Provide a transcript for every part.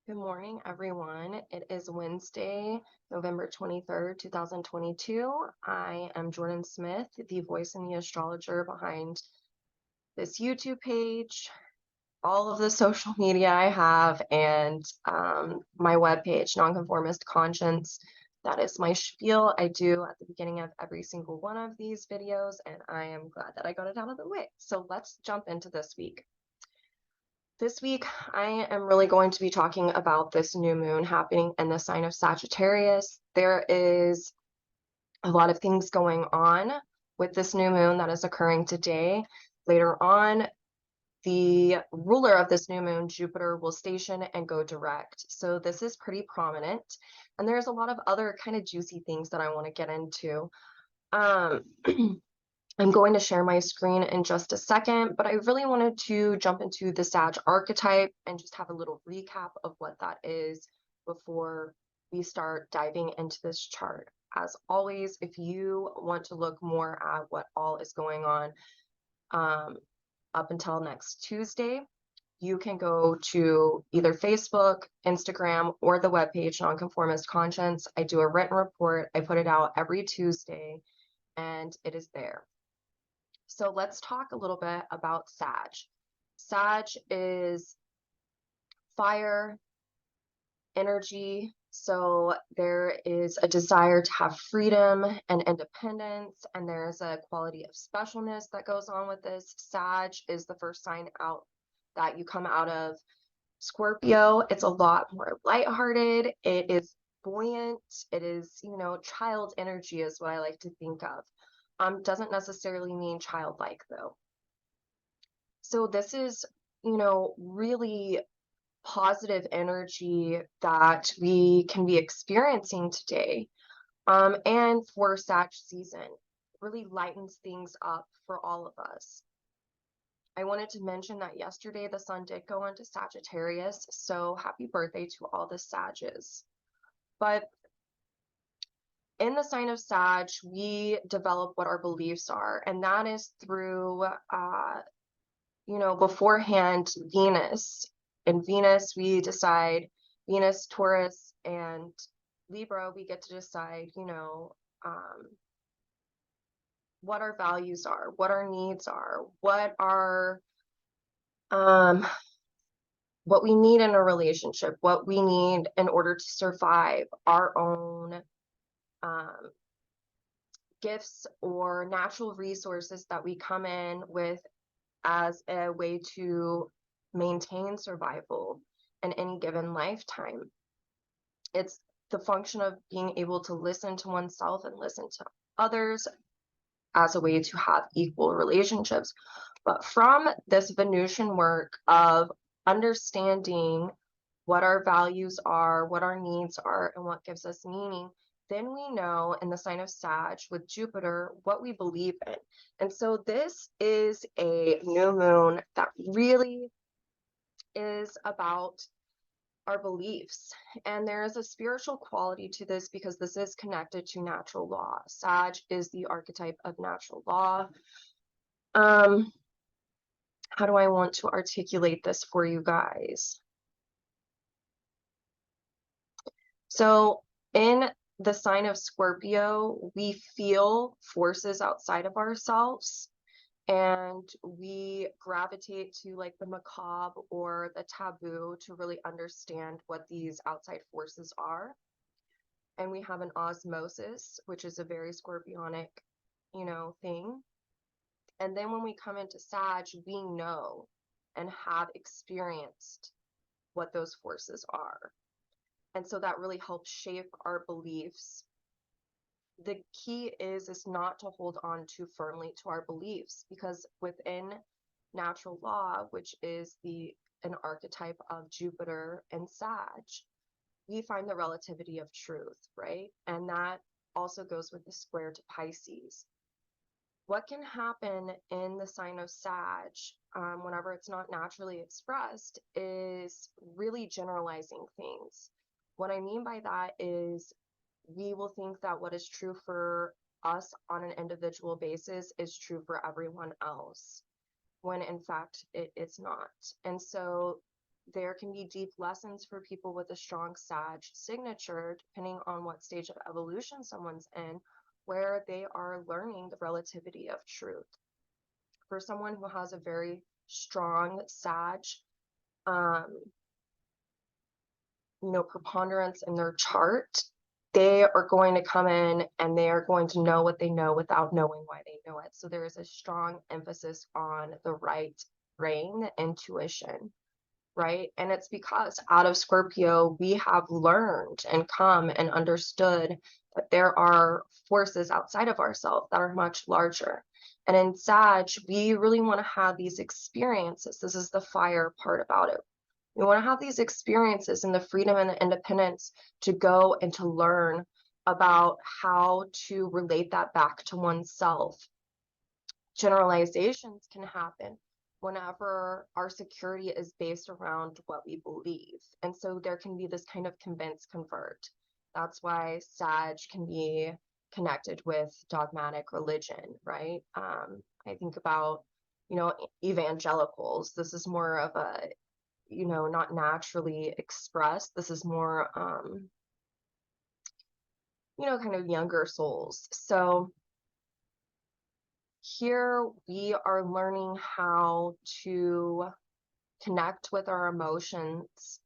Good morning, everyone. It is Wednesday, November 23rd, 2022. I am Jordan Smith, the voice and the astrologer behind this YouTube page, all of the social media I have, and my webpage, Nonconformist Conscience. That is my spiel I do at the beginning of every single one of these videos, and I am glad that I got it out of the way. So let's jump into this week. This week, I am really going to be talking about this new moon happening in the sign of Sagittarius. There is a lot of things going on with this new moon that is occurring today. Later on, the ruler of this new moon, Jupiter, will station and go direct. So this is pretty prominent. And there's a lot of other kind of juicy things that I want to get into. Um, I'm going to share my screen in just a second, but I really wanted to jump into the Sag archetype and just have a little recap of what that is before we start diving into this chart. As always, if you want to look more at what all is going on up until next Tuesday, you can go to either Facebook, Instagram, or the webpage Nonconformist Conscience. I do a written report. I put it out every Tuesday, and it is there. So let's talk a little bit about Sag. Sag is fire, energy. So there is a desire to have freedom and independence, and there's a quality of specialness that goes on with this. Sag is the first sign out that you come out of Scorpio. It's a lot more lighthearted. It is buoyant. It is, child energy is what I like to think of. Doesn't necessarily mean childlike though. So this is, really positive energy that we can be experiencing today. And for Sag season, really lightens things up for all of us. I wanted to mention that yesterday the sun did go into Sagittarius, so happy birthday to all the Sages. But in the sign of Sag, we develop what our beliefs are, and that is through beforehand Venus. In Venus, we decide Venus, Taurus, and Libra, we get to decide, what our values are, what our needs are, um, what we need in a relationship, what we need in order to survive, our own um, gifts or natural resources that we come in with as a way to maintain survival in any given lifetime. It's the function of being able to listen to oneself and listen to others as a way to have equal relationships. But from this Venusian work of understanding what our values are, what our needs are, and what gives us meaning, then we know in the sign of Sag with Jupiter what we believe in. And so this is a new moon that really is about our beliefs. And there is a spiritual quality to this because this is connected to natural law. Sag is the archetype of natural law. How do I want to articulate this for you guys? So in the sign of Scorpio, we feel forces outside of ourselves and we gravitate to like the macabre or the taboo to really understand what these outside forces are. And we have an osmosis, which is a very scorpionic, thing. And then when we come into Sag, we know and have experienced what those forces are. And so that really helps shape our beliefs. The key is not to hold on too firmly to our beliefs, because within natural law, which is an archetype of Jupiter and Sag, we find the relativity of truth, right? And that also goes with the square to Pisces. What can happen in the sign of Sag whenever it's not naturally expressed is really generalizing things. What I mean by that is we will think that what is true for us on an individual basis is true for everyone else, when in fact it is not. And so there can be deep lessons for people with a strong Sag signature, depending on what stage of evolution someone's in, where they are learning the relativity of truth. For someone who has a very strong Sag, preponderance in their chart, they are going to come in and they are going to know what they know without knowing why they know it. So there is a strong emphasis on the right brain, the intuition, right? And it's because out of Scorpio, we have learned and come and understood that there are forces outside of ourselves that are much larger. And in Sag, we really want to have these experiences. This is the fire part about it. We want to have these experiences and the freedom and the independence to go and to learn about how to relate that back to oneself. Generalizations can happen whenever our security is based around what we believe. And so there can be this kind of convince convert. That's why Sag can be connected with dogmatic religion, right? I think about, evangelicals. This is more of a, not naturally expressed. This is more, kind of younger souls. So here we are learning how to connect with our emotions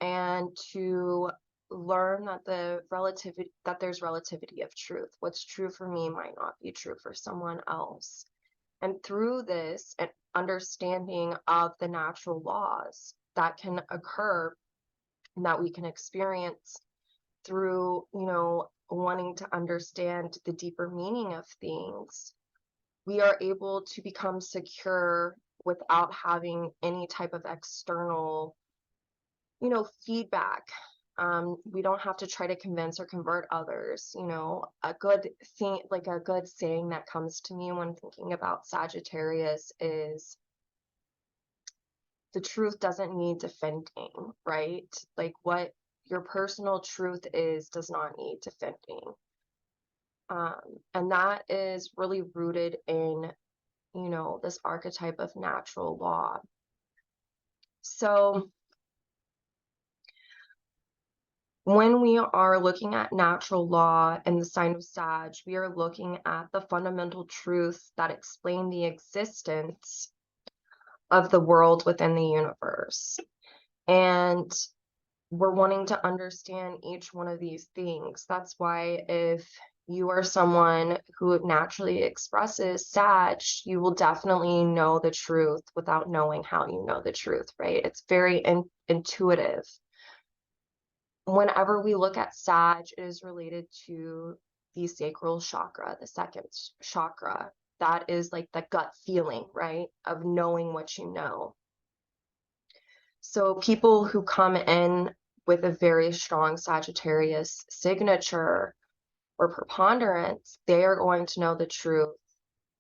and to learn that there's relativity of truth. What's true for me might not be true for someone else. And through this and understanding of the natural laws that can occur and that we can experience through, wanting to understand the deeper meaning of things, we are able to become secure without having any type of external, feedback. We don't have to try to convince or convert others. A good thing, like a good saying that comes to me when thinking about Sagittarius is the truth doesn't need defending, right? Like what your personal truth is does not need defending. And that is really rooted in, this archetype of natural law. So when we are looking at natural law and the sign of Sag, we are looking at the fundamental truths that explain the existence of the world within the universe. And we're wanting to understand each one of these things. That's why if you are someone who naturally expresses Sag, you will definitely know the truth without knowing how you know the truth, right? It's very intuitive. Whenever we look at Sag, it is related to the sacral chakra, the second chakra. That is like the gut feeling, right? Of knowing what you know. So people who come in with a very strong Sagittarius signature or preponderance, they are going to know the truth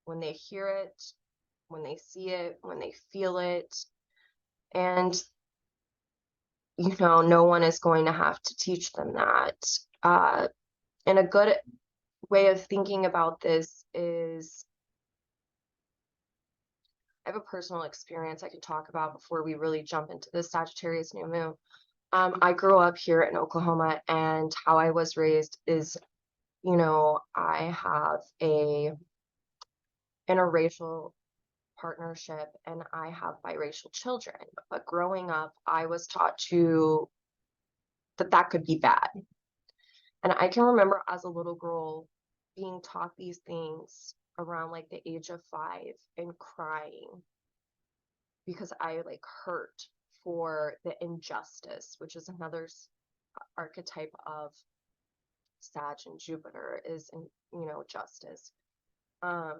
when they hear it, when they see it, when they feel it. And, no one is going to have to teach them that. And a good way of thinking about this is, I have a personal experience I could talk about before we really jump into the Sagittarius new moon. I grew up here in Oklahoma, and how I was raised is, I have a interracial partnership and I have biracial children. But growing up, I was taught that could be bad. And I can remember as a little girl being taught these things around like the age of 5 and crying because I like hurt for the injustice, which is another archetype of Sag and Jupiter is in, justice. But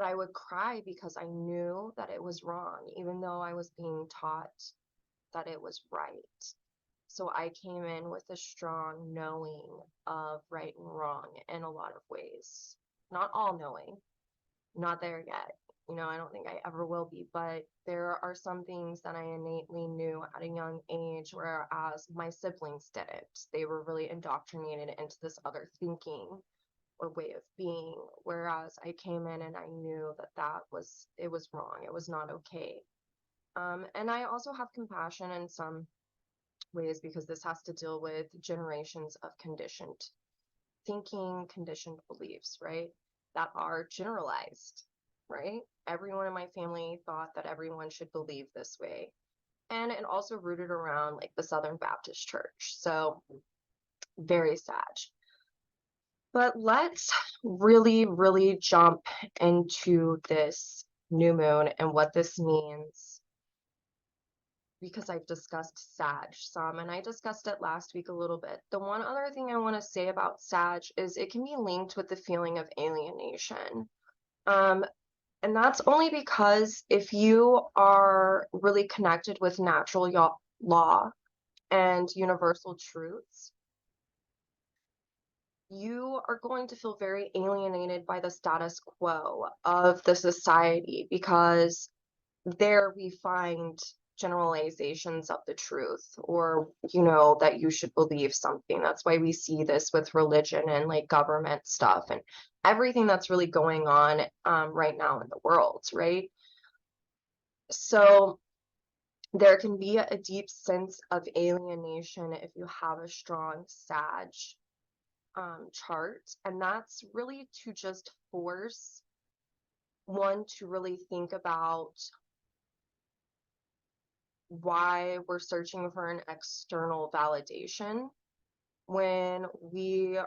I would cry because I knew that it was wrong, even though I was being taught that it was right. So I came in with a strong knowing of right and wrong in a lot of ways. Not all knowing, not there yet. I don't think I ever will be, but there are some things that I innately knew at a young age, whereas my siblings didn't. They were really indoctrinated into this other thinking or way of being, whereas I came in and I knew that it was wrong. It was not okay. And I also have compassion in some ways because this has to deal with generations of conditioned thinking, conditioned beliefs, right? That are generalized, right? Everyone in my family thought that everyone should believe this way. And it also rooted around like the Southern Baptist Church. So very sad. But let's really jump into this new moon and what this means, because I've discussed Sag some and I discussed it last week a little bit. The one other thing I want to say about Sag is it can be linked with the feeling of alienation. And that's only because if you are really connected with natural law and universal truths, you are going to feel very alienated by the status quo of the society, because there we find generalizations of the truth, or that you should believe something. That's why we see this with religion and like government stuff and everything that's really going on right now in the world, right? So there can be a deep sense of alienation if you have a strong Sag chart, and that's really to just force one to really think about why we're searching for an external validation when we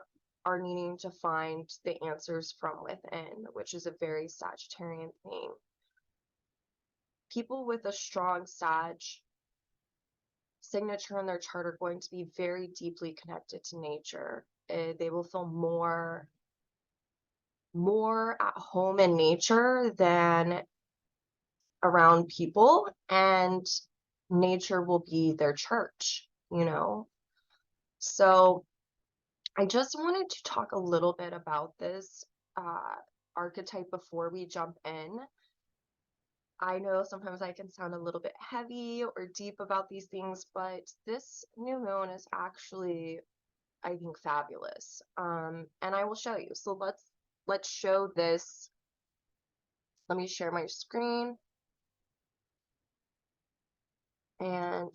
are needing to find the answers from within, which is a very Sagittarian thing. People with a strong Sag signature in their chart are going to be very deeply connected to nature. They will feel more at home in nature than around people, and nature will be their church, So I just wanted to talk a little bit about this archetype before we jump in. I know sometimes I can sound a little bit heavy or deep about these things, but this new moon is actually, I think, fabulous. And I will show you. So let's show this. Let me share my screen. And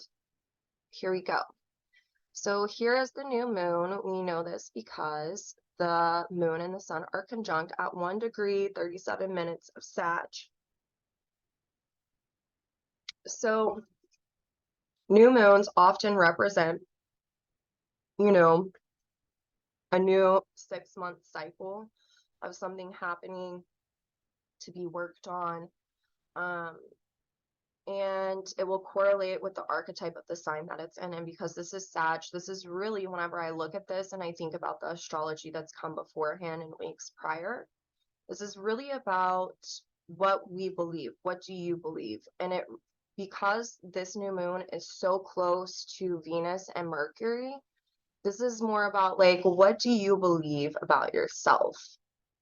here we go. So here is the new moon. We know this because the moon and the sun are conjunct at 1 degree, 37 minutes of Sag. So new moons often represent, a new 6-month cycle of something happening to be worked on. And it will correlate with the archetype of the sign that it's in. And because this is Sag, this is really, whenever I look at this and I think about the astrology that's come beforehand and weeks prior, this is really about what we believe. What do you believe? And because this new moon is so close to Venus and Mercury, this is more about like, what do you believe about yourself?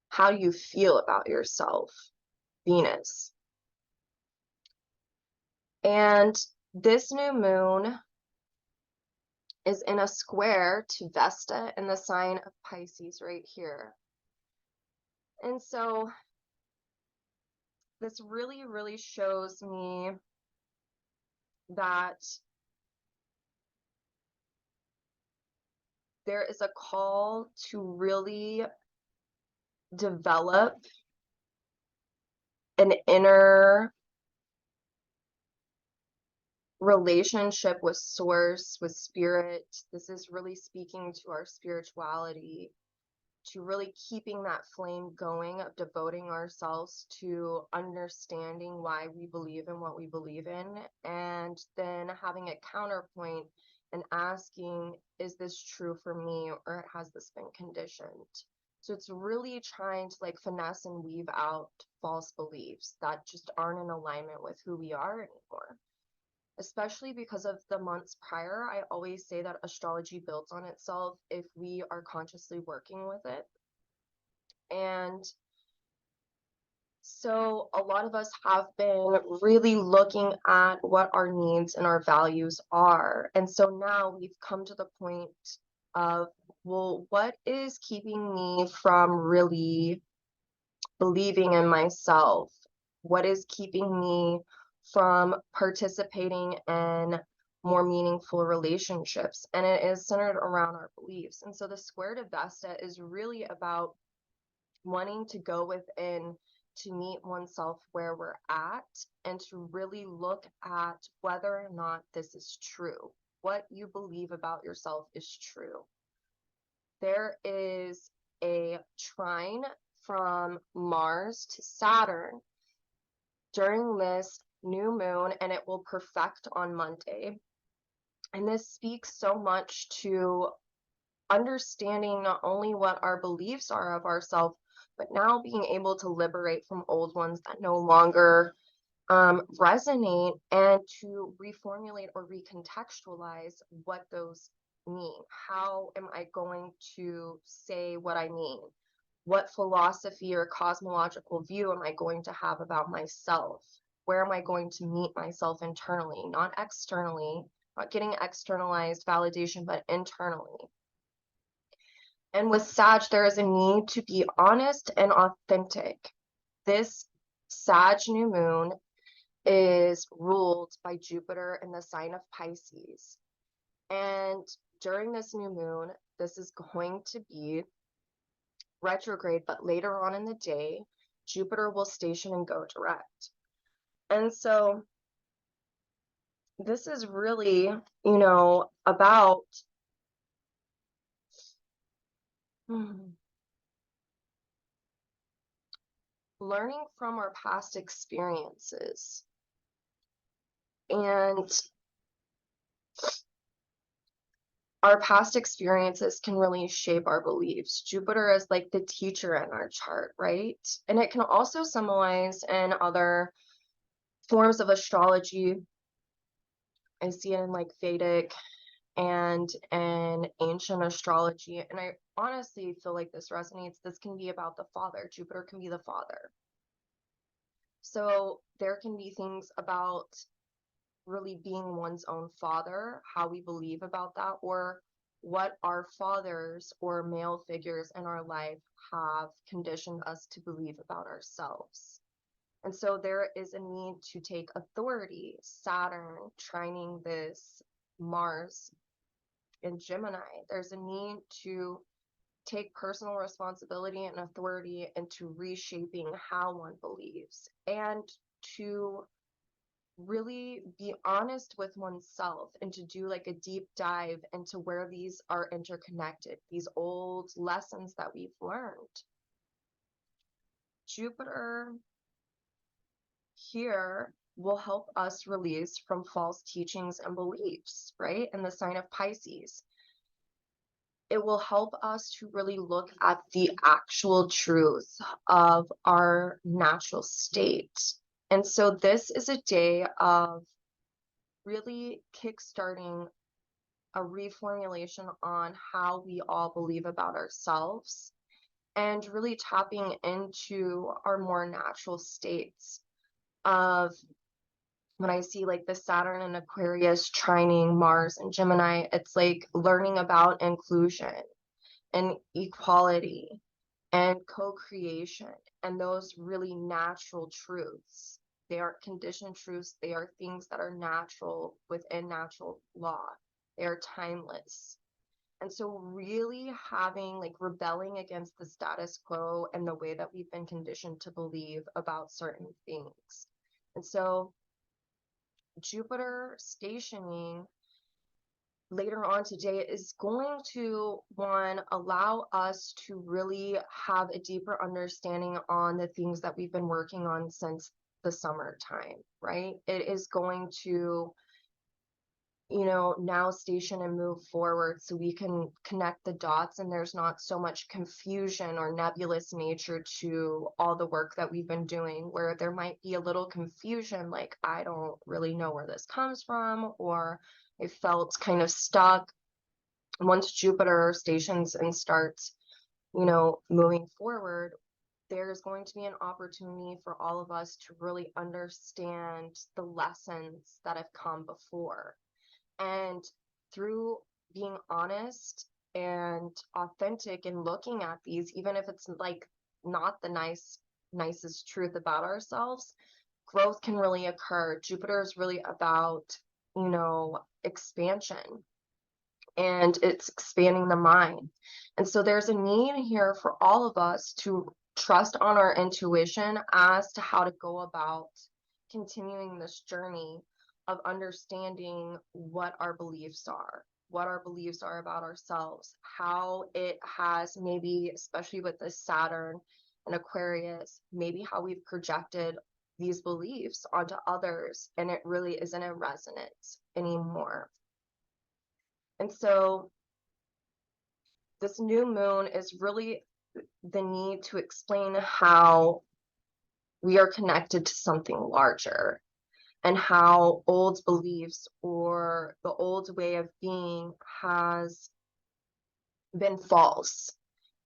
How do you feel about yourself? Venus. And this new moon is in a square to Vesta in the sign of Pisces right here. And so this really shows me that there is a call to really develop an inner relationship with source, with spirit. This is really speaking to our spirituality, to really keeping that flame going of devoting ourselves to understanding why we believe in what we believe in, and then having a counterpoint and asking, is this true for me, or has this been conditioned? So it's really trying to like finesse and weave out false beliefs that just aren't in alignment with who we are anymore. Especially because of the months prior, I always say that astrology builds on itself if we are consciously working with it. And so a lot of us have been really looking at what our needs and our values are. And so now we've come to the point of, well, what is keeping me from really believing in myself? What is keeping me from participating in more meaningful relationships, and it is centered around our beliefs. And so the square to Vesta is really about wanting to go within to meet oneself where we're at and to really look at whether or not this is true. What you believe about yourself is true. There is a trine from Mars to Saturn during this new moon, and it will perfect on Monday. And this speaks so much to understanding not only what our beliefs are of ourselves, but now being able to liberate from old ones that no longer resonate, and to reformulate or recontextualize what those mean. How am I going to say what I mean? What philosophy or cosmological view am I going to have about myself? Where am I going to meet myself internally, not externally, not getting externalized validation, but internally? And with Sag, there is a need to be honest and authentic. This Sag new moon is ruled by Jupiter in the sign of Pisces. And during this new moon, this is going to be retrograde, but later on in the day, Jupiter will station and go direct. And so this is really, about learning from our past experiences. And our past experiences can really shape our beliefs. Jupiter is like the teacher in our chart, right? And it can also symbolize in other forms of astrology. I see it in like Vedic and in ancient astrology. And I honestly feel like this resonates. This can be about the father. Jupiter can be the father. So there can be things about really being one's own father, how we believe about that, or what our fathers or male figures in our life have conditioned us to believe about ourselves. And so there is a need to take authority. Saturn trining this Mars in Gemini, there's a need to take personal responsibility and authority into reshaping how one believes, and to really be honest with oneself, and to do like a deep dive into where these are interconnected, these old lessons that we've learned. Jupiter here will help us release from false teachings and beliefs, right? In the sign of Pisces. It will help us to really look at the actual truth of our natural state. And so this is a day of really kickstarting a reformulation on how we all believe about ourselves, and really tapping into our more natural states of, when I see like the Saturn and Aquarius trining Mars and Gemini, it's like learning about inclusion and equality and co-creation, and those really natural truths. They aren't conditioned truths. They are things that are natural within natural law. They are timeless. And so really having like rebelling against the status quo and the way that we've been conditioned to believe about certain things. And so Jupiter stationing later on today is going to, one, allow us to really have a deeper understanding on the things that we've been working on since the summertime, right? It is going to, now station and move forward so we can connect the dots, and there's not so much confusion or nebulous nature to all the work that we've been doing, where there might be a little confusion, like, I don't really know where this comes from, or I felt kind of stuck. Once Jupiter stations and starts, moving forward, there's going to be an opportunity for all of us to really understand the lessons that have come before. And through being honest and authentic and looking at these, even if it's like not the nicest truth about ourselves, growth can really occur. Jupiter is really about, you know, expansion, and it's expanding the mind. And so there's a need here for all of us to trust on our intuition as to how to go about continuing this journey of understanding what our beliefs are about ourselves, how it has maybe, especially with the Saturn and Aquarius, maybe how we've projected these beliefs onto others and it really isn't in resonance anymore. And so this new moon is really the need to explain how we are connected to something larger and how old beliefs or the old way of being has been false.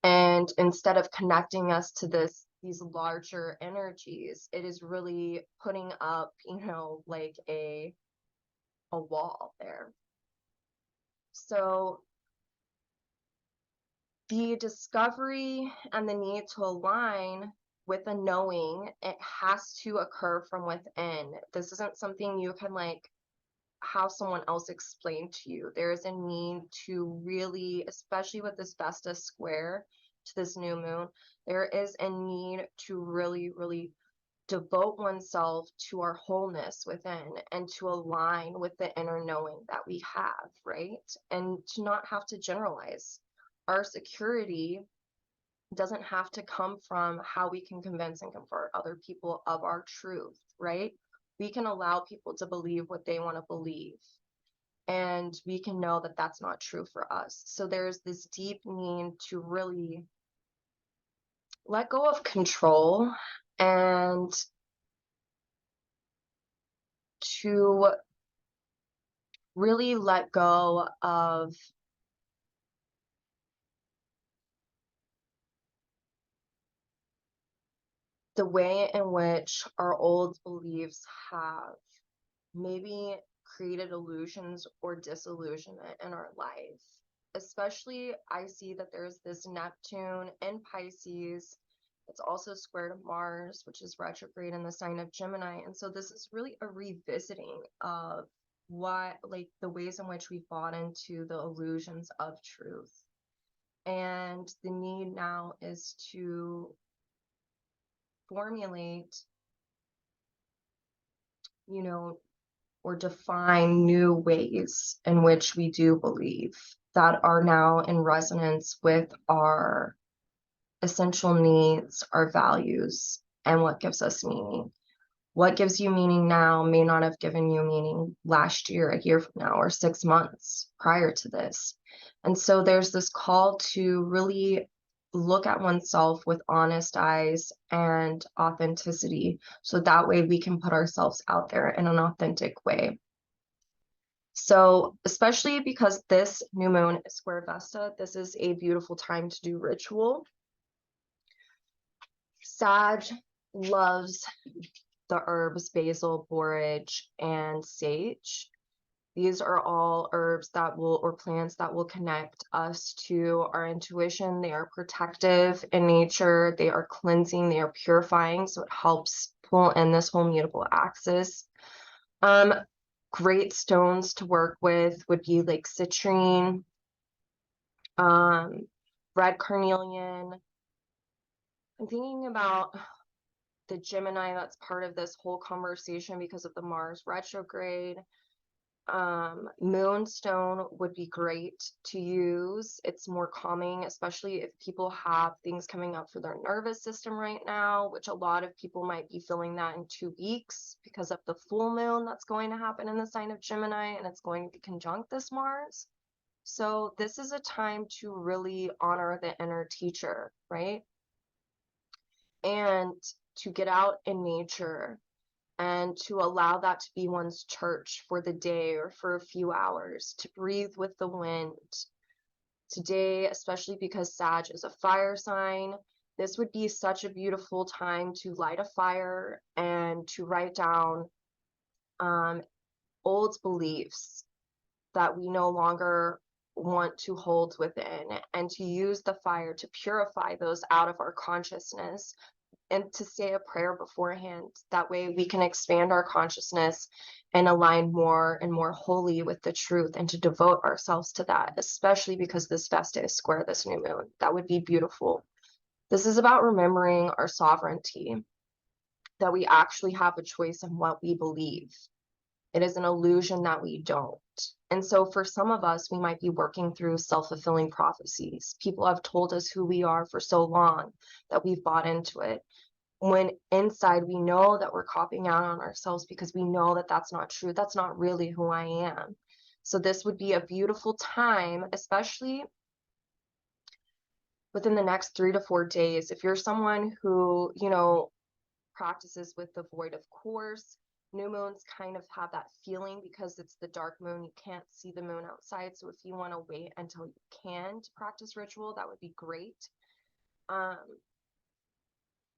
And instead of connecting us to these larger energies, it is really putting up, you know, like a wall there. So the discovery and the need to align with a knowing, it has to occur from within. This isn't something you can like have someone else explain to you. There is a need to really, especially with this Vesta square to this new moon, there is a need to really, really devote oneself to our wholeness within and to align with the inner knowing that we have, right? And to not have to generalize. Our security doesn't have to come from how we can convince and convert other people of our truth, right? We can allow people to believe what they want to believe, and we can know that that's not true for us. So there's this deep need to really let go of control and to really let go of the way in which our old beliefs have maybe created illusions or disillusionment in our life. Especially, I see that there's this Neptune in Pisces. It's also square to Mars, which is retrograde in the sign of Gemini. And so this is really a revisiting of what, like, the ways in which we bought into the illusions of truth. And the need now is to formulate, you know, or define new ways in which we do believe that are now in resonance with our essential needs, our values, and what gives us meaning. What gives you meaning now may not have given you meaning last year, a year from now, or 6 months prior to this. And so there's this call to really look at oneself with honest eyes and authenticity, so that way we can put ourselves out there in an authentic way. So especially because this new moon is square Vesta, this is a beautiful time to do ritual. Sag loves the herbs basil, borage, and sage. These are all herbs that will, or plants that will connect us to our intuition. They are protective in nature. They are cleansing. They are purifying. So it helps pull in this whole mutable axis. Great stones to work with would be like citrine, red carnelian. I'm thinking about the Gemini that's part of this whole conversation because of the Mars retrograde. Moonstone would be great to use. It's more calming, especially if people have things coming up for their nervous system right now, which a lot of people might be feeling that in 2 weeks because of the full moon that's going to happen in the sign of Gemini, and it's going to be conjunct this Mars. So this is a time to really honor the inner teacher, right? And to get out in nature and to allow that to be one's church for the day or for a few hours, to breathe with the wind. Today, especially because Sag is a fire sign, this would be such a beautiful time to light a fire and to write down old beliefs that we no longer want to hold within, and to use the fire to purify those out of our consciousness and to say a prayer beforehand. That way we can expand our consciousness and align more and more wholly with the truth, and to devote ourselves to that, especially because this Vesta is square this new moon. That would be beautiful. This is about remembering our sovereignty, that we actually have a choice in what we believe. It is an illusion that we don't. And so for some of us, we might be working through self-fulfilling prophecies. People have told us who we are for so long that we've bought into it, when inside we know that we're copying out on ourselves, because we know that that's not true. That's not really who I am. So this would be a beautiful time, especially within the next 3 to 4 days. If you're someone who, practices with the void, of course, new moons kind of have that feeling because it's the dark moon. You can't see the moon outside. So if you want to wait until you can to practice ritual, that would be great.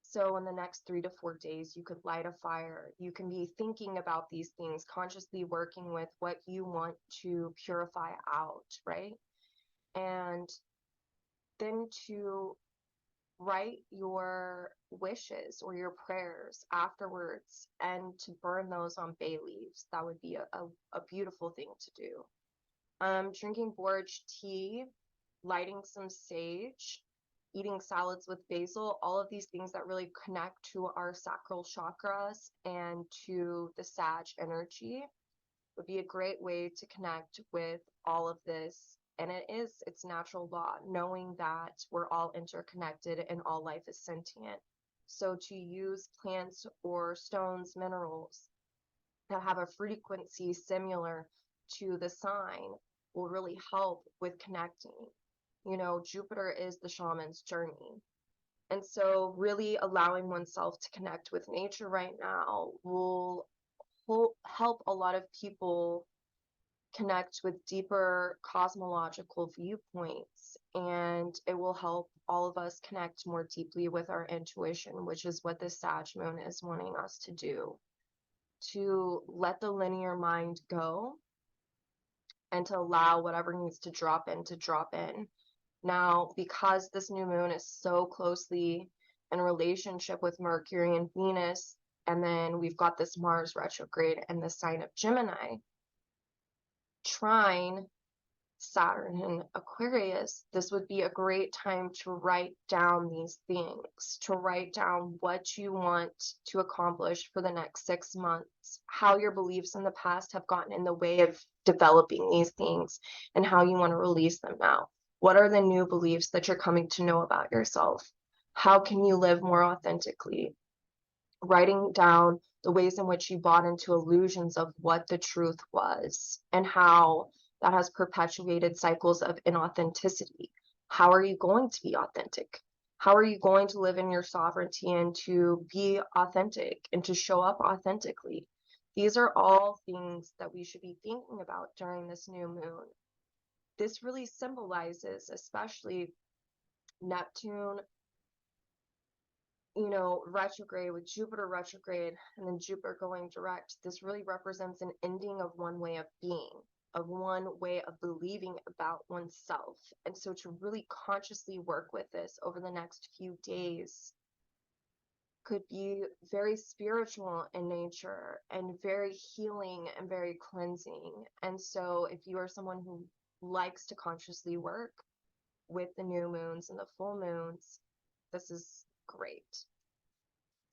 So in the next 3 to 4 days, you could light a fire. You can be thinking about these things, consciously working with what you want to purify out, right? And then to write your wishes or your prayers afterwards, and to burn those on bay leaves. That would be a beautiful thing to do. Drinking borage tea, lighting some sage, eating salads with basil, all of these things that really connect to our sacral chakras and to the Sag energy would be a great way to connect with all of this. And it's natural law, knowing that we're all interconnected and all life is sentient. So to use plants or stones, minerals that have a frequency similar to the sign will really help with connecting. Jupiter is the shaman's journey. And so really allowing oneself to connect with nature right now will help a lot of people connect with deeper cosmological viewpoints, and it will help all of us connect more deeply with our intuition, which is what this Sag moon is wanting us to do, to let the linear mind go and to allow whatever needs to drop in to drop in. Now, because this new moon is so closely in relationship with Mercury and Venus, and then we've got this Mars retrograde and the sign of Gemini, trine Saturn and Aquarius, this would be a great time to write down these things, to write down what you want to accomplish for the next 6 months, how your beliefs in the past have gotten in the way of developing these things, and how you want to release them now. What are the new beliefs that you're coming to know about yourself? How can you live more authentically? Writing down the ways in which you bought into illusions of what the truth was, and how that has perpetuated cycles of inauthenticity. How are you going to be authentic? How are you going to live in your sovereignty and to be authentic and to show up authentically? These are all things that we should be thinking about during this new moon. This really symbolizes, especially Neptune, retrograde, with Jupiter retrograde and then Jupiter going direct. This really represents an ending of one way of being, of one way of believing about oneself. And so to really consciously work with this over the next few days could be very spiritual in nature and very healing and very cleansing. And so if you are someone who likes to consciously work with the new moons and the full moons, this is great.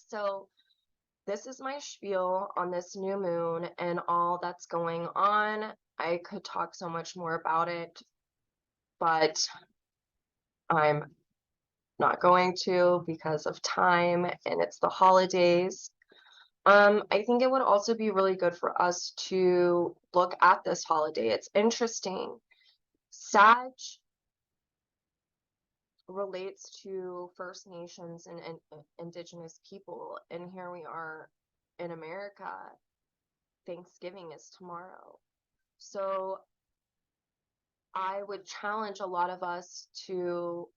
So this is my spiel on this new moon and all that's going on. I could talk so much more about it, but I'm not going to because of time, and it's the holidays. I think it would also be really good for us to look at this holiday. It's interesting. Sag relates to First Nations and Indigenous people, and here we are in America. Thanksgiving is tomorrow. So I would challenge a lot of us to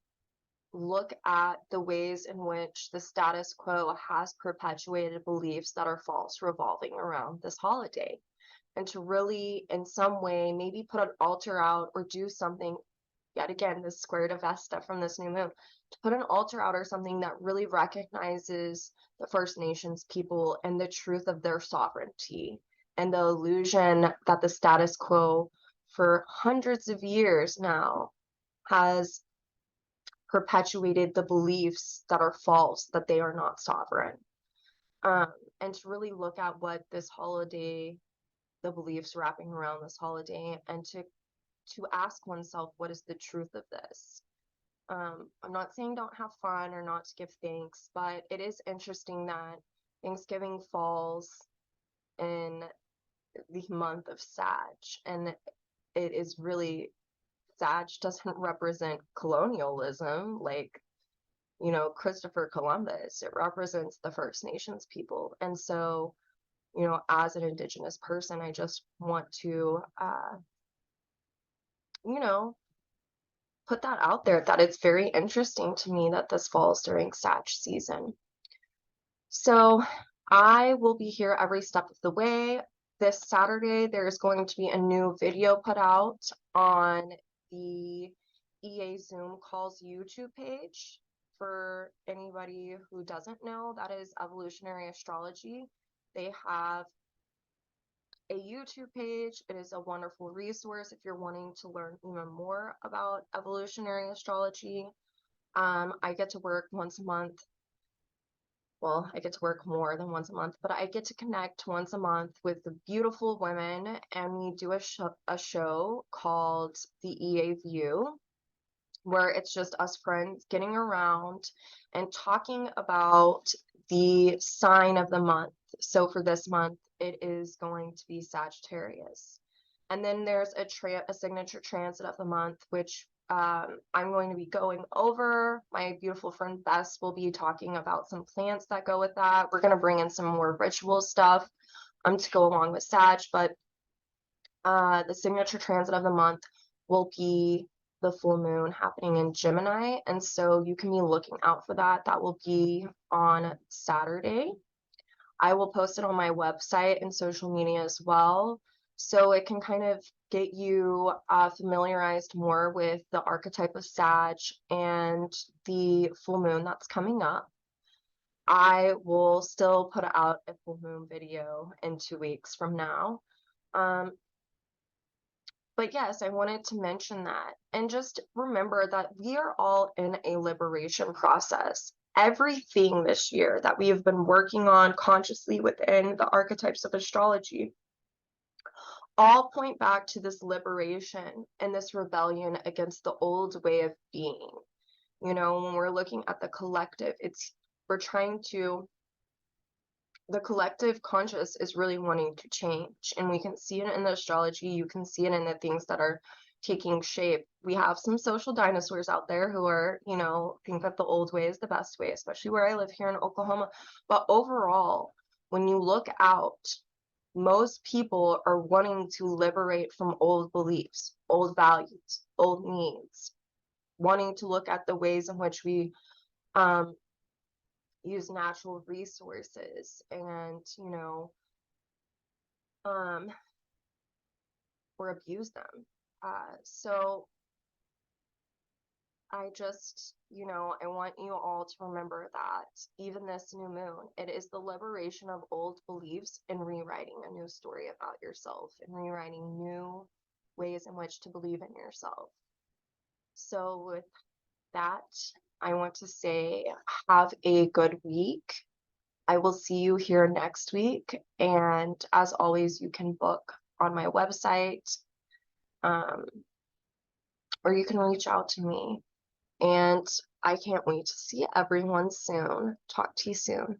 look at the ways in which the status quo has perpetuated beliefs that are false revolving around this holiday, and to really in some way maybe put an altar out or do something yet again, this square to Vesta from this new moon, to put an altar out or something that really recognizes the First Nations people and the truth of their sovereignty and the illusion that the status quo for hundreds of years now has perpetuated the beliefs that are false, that they are not sovereign. And to really look at what this holiday, the beliefs wrapping around this holiday, and to ask oneself, what is the truth of this? I'm not saying don't have fun or not to give thanks, but it is interesting that Thanksgiving falls in the month of Sag, and it is really, Sag doesn't represent colonialism like, you know, Christopher Columbus. It represents the First Nations people. And so, you know, as an Indigenous person, I just want to, you know, put that out there, that it's very interesting to me that this falls during Sag season. So I will be here every step of the way. This Saturday, there's going to be a new video put out on the EA Zoom Calls YouTube page. For anybody who doesn't know, that is Evolutionary Astrology. They have a YouTube page. It is a wonderful resource if you're wanting to learn even more about evolutionary astrology. I get to work once a month. Well, I get to work more than once a month, but I get to connect once a month with the beautiful women, and we do a show called the EA View, where it's just us friends getting around and talking about the sign of the month. So for this month, it is going to be Sagittarius. And then there's a signature transit of the month, which I'm going to be going over. My beautiful friend Bess will be talking about some plants that go with that. We're going to bring in some more ritual stuff to go along with Sag, but the signature transit of the month will be the full moon happening in Gemini, and so you can be looking out for that. That will be on Saturday. I will post it on my website and social media as well, so it can kind of get you familiarized more with the archetype of Sag and the full moon that's coming up. I will still put out a full moon video in 2 weeks from now. But yes, I wanted to mention that. And just remember that we are all in a liberation process. Everything this year that we have been working on consciously within the archetypes of astrology all point back to this liberation and this rebellion against the old way of being. You know, when we're looking at the collective, we're trying to, the collective conscious is really wanting to change, and we can see it in the astrology. You can see it in the things that are taking shape. We have some social dinosaurs out there who are, you know, think that the old way is the best way, especially where I live here in Oklahoma. But overall, when you look out, most people are wanting to liberate from old beliefs, old values, old needs, wanting to look at the ways in which we use natural resources and, you know, or abuse them. So I just, you know, I want you all to remember that even this new moon, it is the liberation of old beliefs and rewriting a new story about yourself and rewriting new ways in which to believe in yourself. So with that, I want to say have a good week. I will see you here next week. And as always, you can book on my website, or you can reach out to me. And I can't wait to see everyone soon. Talk to you soon.